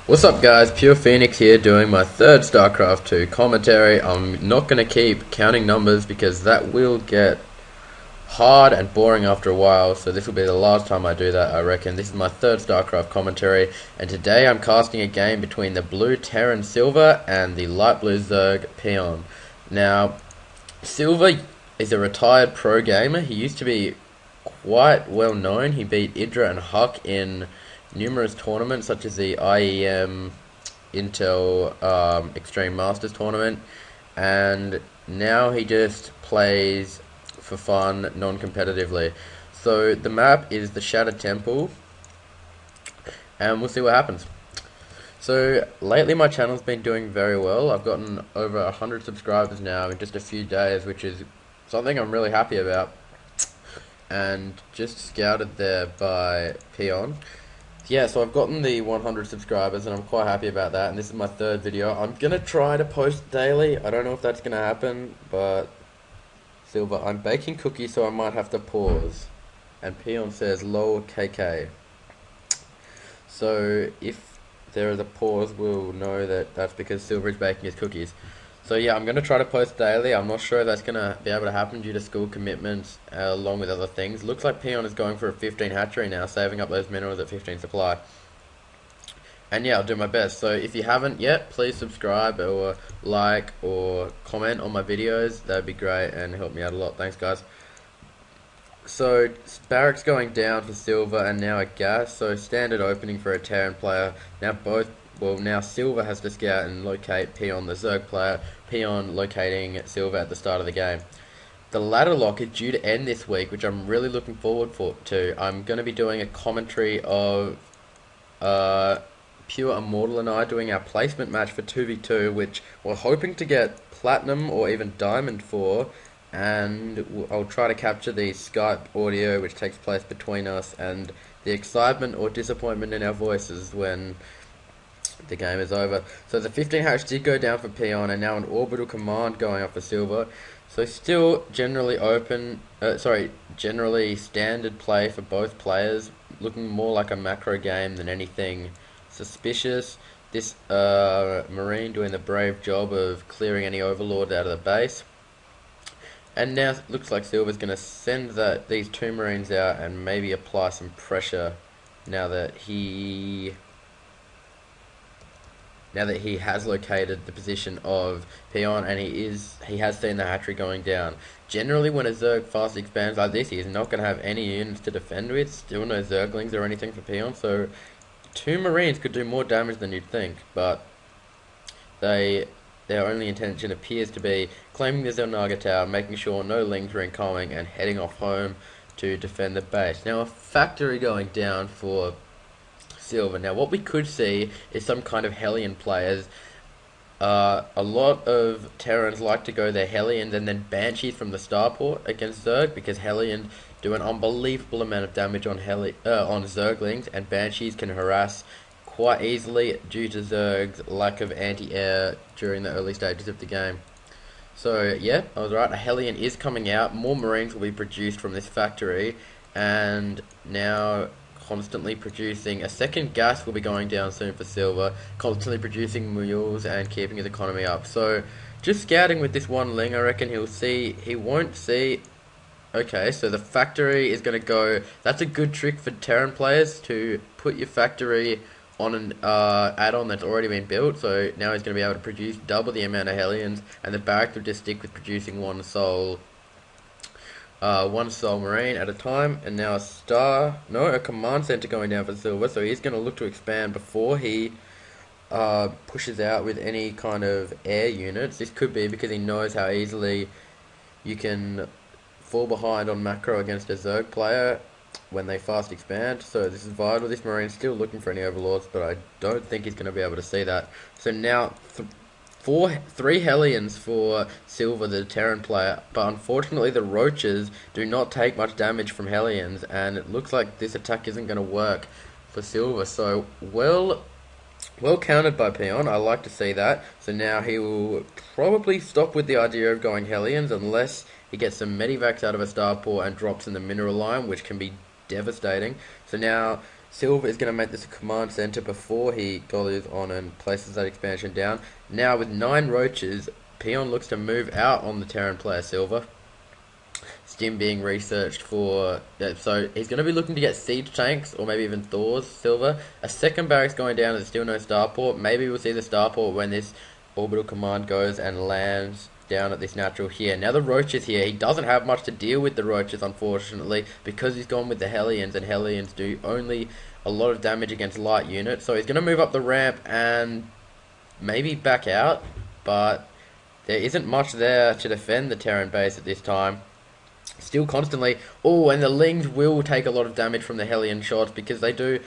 What's up guys, Pure Phoenix here doing my third StarCraft 2 commentary. I'm not going to keep counting numbers because that will get hard and boring after a while, so this will be the last time I do that, I reckon. This is my third StarCraft commentary, and today I'm casting a game between the blue Terran Silver and the light blue Zerg pEON. Now, Silver is a retired pro gamer. He used to be quite well known. He beat Idra and Huck in numerous tournaments such as the IEM Intel Extreme Masters tournament, and now he just plays for fun, non-competitively. So the map is the Shattered Temple, and we'll see what happens. So lately my channel's been doing very well. I've gotten over 100 subscribers now in just a few days, which is something I'm really happy about, and just scouted there by pEON. Yeah, so I've gotten the 100 subscribers and I'm quite happy about that, and this is my third video. I'm gonna try to post daily. I don't know if that's gonna happen, but Silver, I'm baking cookies, so I might have to pause. And pEON says lol KK. So if there is a pause, we'll know that that's because Silver is baking his cookies. So yeah, I'm gonna try to post daily. I'm not sure if that's gonna be able to happen due to school commitments, along with other things. Looks like pEON is going for a 15 hatchery now, saving up those minerals at 15 supply. And yeah, I'll do my best. So if you haven't yet, please subscribe or like or comment on my videos. That'd be great and help me out a lot. Thanks, guys. So barracks going down for Silver and now a gas. So standard opening for a Terran player. Now Silver has to scout and locate pEON, the Zerg player. pEON locating Silver at the start of the game. The ladder lock is due to end this week, which I'm really looking forward to. I'm going to be doing a commentary of Pure Immortal and I doing our placement match for 2v2, which we're hoping to get Platinum or even Diamond for, and I'll try to capture the Skype audio which takes place between us and the excitement or disappointment in our voices when the game is over. So the 15 hatch did go down for pEON, and now an orbital command going up for Silver. So still generally generally standard play for both players, looking more like a macro game than anything suspicious. This Marine doing the brave job of clearing any overlords out of the base. And now it looks like Silver's going to send these two Marines out and maybe apply some pressure now that he has located the position of pEON, and he has seen the hatchery going down. Generally, when a Zerg fast expands like this, he's not going to have any units to defend with. Still no Zerglings or anything for pEON, so two Marines could do more damage than you'd think, but their only intention appears to be claiming the Zelnaga Tower, making sure no Lings are incoming, and heading off home to defend the base. Now a factory going down for Silver. Now what we could see is some kind of Hellion players. A lot of Terrans like to go their Hellions and then Banshees from the starport against Zerg, because Hellions do an unbelievable amount of damage on Zerglings, and Banshees can harass quite easily due to Zerg's lack of anti-air during the early stages of the game. So yeah, I was right, a Hellion is coming out, more Marines will be produced from this factory, and now constantly producing a second gas will be going down soon for Silver, constantly producing mules and keeping his economy up. So just scouting with this one Ling, I reckon he won't see. Okay, so the factory is going to go. That's a good trick for Terran players, to put your factory on an add-on that's already been built. So now he's going to be able to produce double the amount of Hellions, and the barracks will just stick with producing one soul Marine at a time. And now a command center going down for Silver, so he's going to look to expand before he pushes out with any kind of air units. This could be because he knows how easily you can fall behind on macro against a Zerg player when they fast expand. So this is vital. This Marine's still looking for any overlords, but I don't think he's going to be able to see that. So now three Hellions for Silver, the Terran player, but unfortunately the Roaches do not take much damage from Hellions, and it looks like this attack isn't going to work for Silver. So well countered by pEON, I like to see that. So now he will probably stop with the idea of going Hellions unless he gets some medivacs out of a starport and drops in the mineral line, which can be devastating. So now Silver is going to make this a command center before he goes on and places that expansion down. Now with 9 roaches, pEON looks to move out on the Terran player Silver. Stim being researched for, so he's going to be looking to get siege tanks or maybe even Thor's Silver. A second barracks going down, there's still no starport. Maybe we'll see the starport when this orbital command goes and lands down at this natural here. Now the roaches here, he doesn't have much to deal with the roaches unfortunately because he's gone with the Hellions, and Hellions do only a lot of damage against light units. So he's going to move up the ramp and maybe back out, but there isn't much there to defend the Terran base at this time. Still constantly, oh, and the Lings will take a lot of damage from the Hellion shots because they do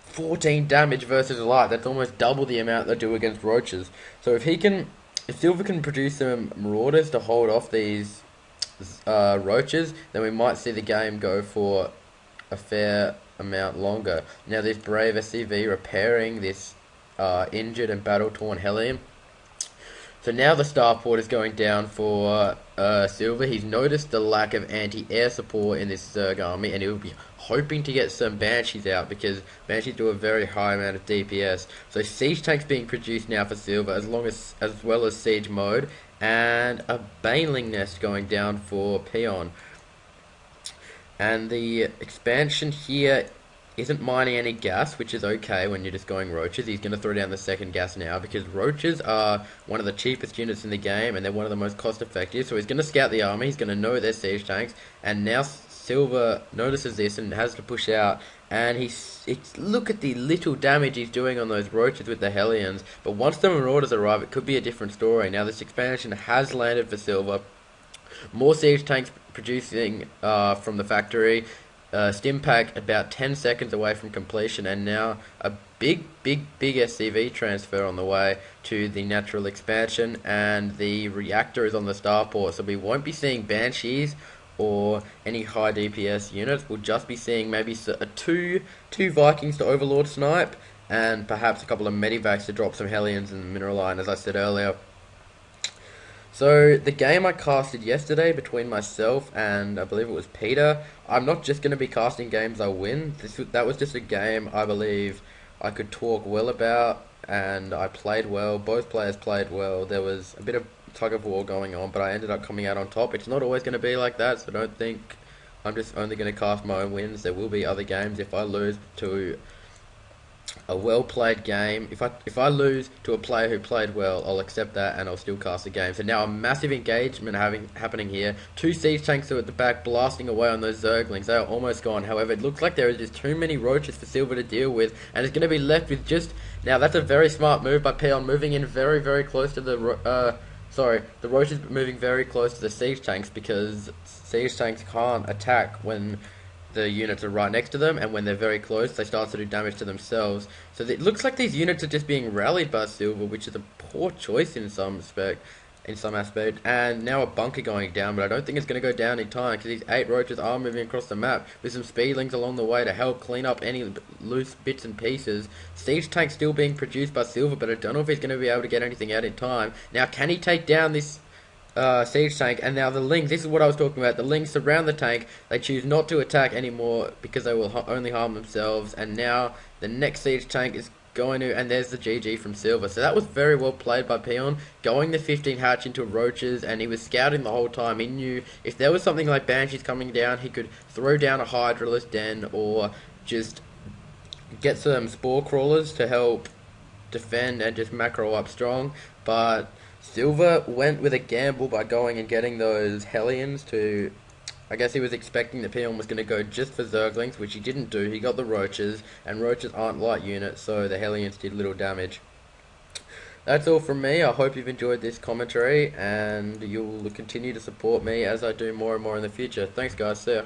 14 damage versus light. That's almost double the amount they do against roaches. So if Silver can produce some Marauders to hold off these roaches, then we might see the game go for a fair amount longer. Now this brave SCV repairing this injured and battle-torn Hellion. So now the starport is going down for Silver. He's noticed the lack of anti-air support in this Zerg army, and he'll be hoping to get some Banshees out because Banshees do a very high amount of DPS. So siege tanks being produced now for Silver, as well as siege mode, and a Baneling nest going down for pEON. And the expansion here isn't mining any gas, which is okay when you're just going roaches. He's going to throw down the second gas now because roaches are one of the cheapest units in the game and they're one of the most cost effective. So he's going to scout the army, he's going to know their siege tanks, and now Silver notices this and has to push out, and look at the little damage he's doing on those roaches with the Hellions. But once the Marauders arrive, it could be a different story. Now this expansion has landed for Silver. More siege tanks producing from the factory. Stim pack about 10 seconds away from completion, and now a big SCV transfer on the way to the natural expansion, and the reactor is on the starport, so we won't be seeing Banshees or any high DPS units. We'll just be seeing maybe two Vikings to Overlord snipe, and perhaps a couple of Medivacs to drop some Hellions in the mineral line, as I said earlier. So the game I casted yesterday between myself and I believe it was Peter, I'm not just going to be casting games I win. That was just a game I believe I could talk well about, and I played well. Both players played well. There was a bit of tug of war going on, but I ended up coming out on top. It's not always going to be like that, so don't think I'm just only going to cast my own wins. There will be other games. If I lose to a well-played game, if I lose to a player who played well, I'll accept that and I'll still cast the game. So now a massive engagement happening here. 2 siege tanks are at the back blasting away on those Zerglings. They are almost gone. However, it looks like there is just too many roaches for Silver to deal with, and it's going to be left with just... Now that's a very smart move by pEON, moving in very close to the... the roaches moving very close to the siege tanks, because siege tanks can't attack when the units are right next to them, and when they're very close they start to do damage to themselves. So it looks like these units are just being rallied by Silver, which is a poor choice in some aspect. And now a bunker going down, but I don't think it's going to go down in time because these 8 roaches are moving across the map with some speedlings along the way to help clean up any loose bits and pieces. Siege tank still being produced by Silver, but I don't know if he's going to be able to get anything out in time. Now can he take down this siege tank? And now the Lings, this is what I was talking about, the Lings surround the tank. They choose not to attack anymore because they will only harm themselves, and now the next siege tank is going to, and there's the GG from Silver. So that was very well played by pEON, going the 15 hatch into roaches, and he was scouting the whole time. He knew if there was something like Banshees coming down, he could throw down a Hydralist den or just get some spore crawlers to help defend and just macro up strong. But Silver went with a gamble by going and getting those Hellions to... I guess he was expecting that pEON was going to go just for Zerglings, which he didn't do. He got the roaches, and roaches aren't light units, so the Hellions did little damage. That's all from me. I hope you've enjoyed this commentary, and you'll continue to support me as I do more and more in the future. Thanks guys, see ya.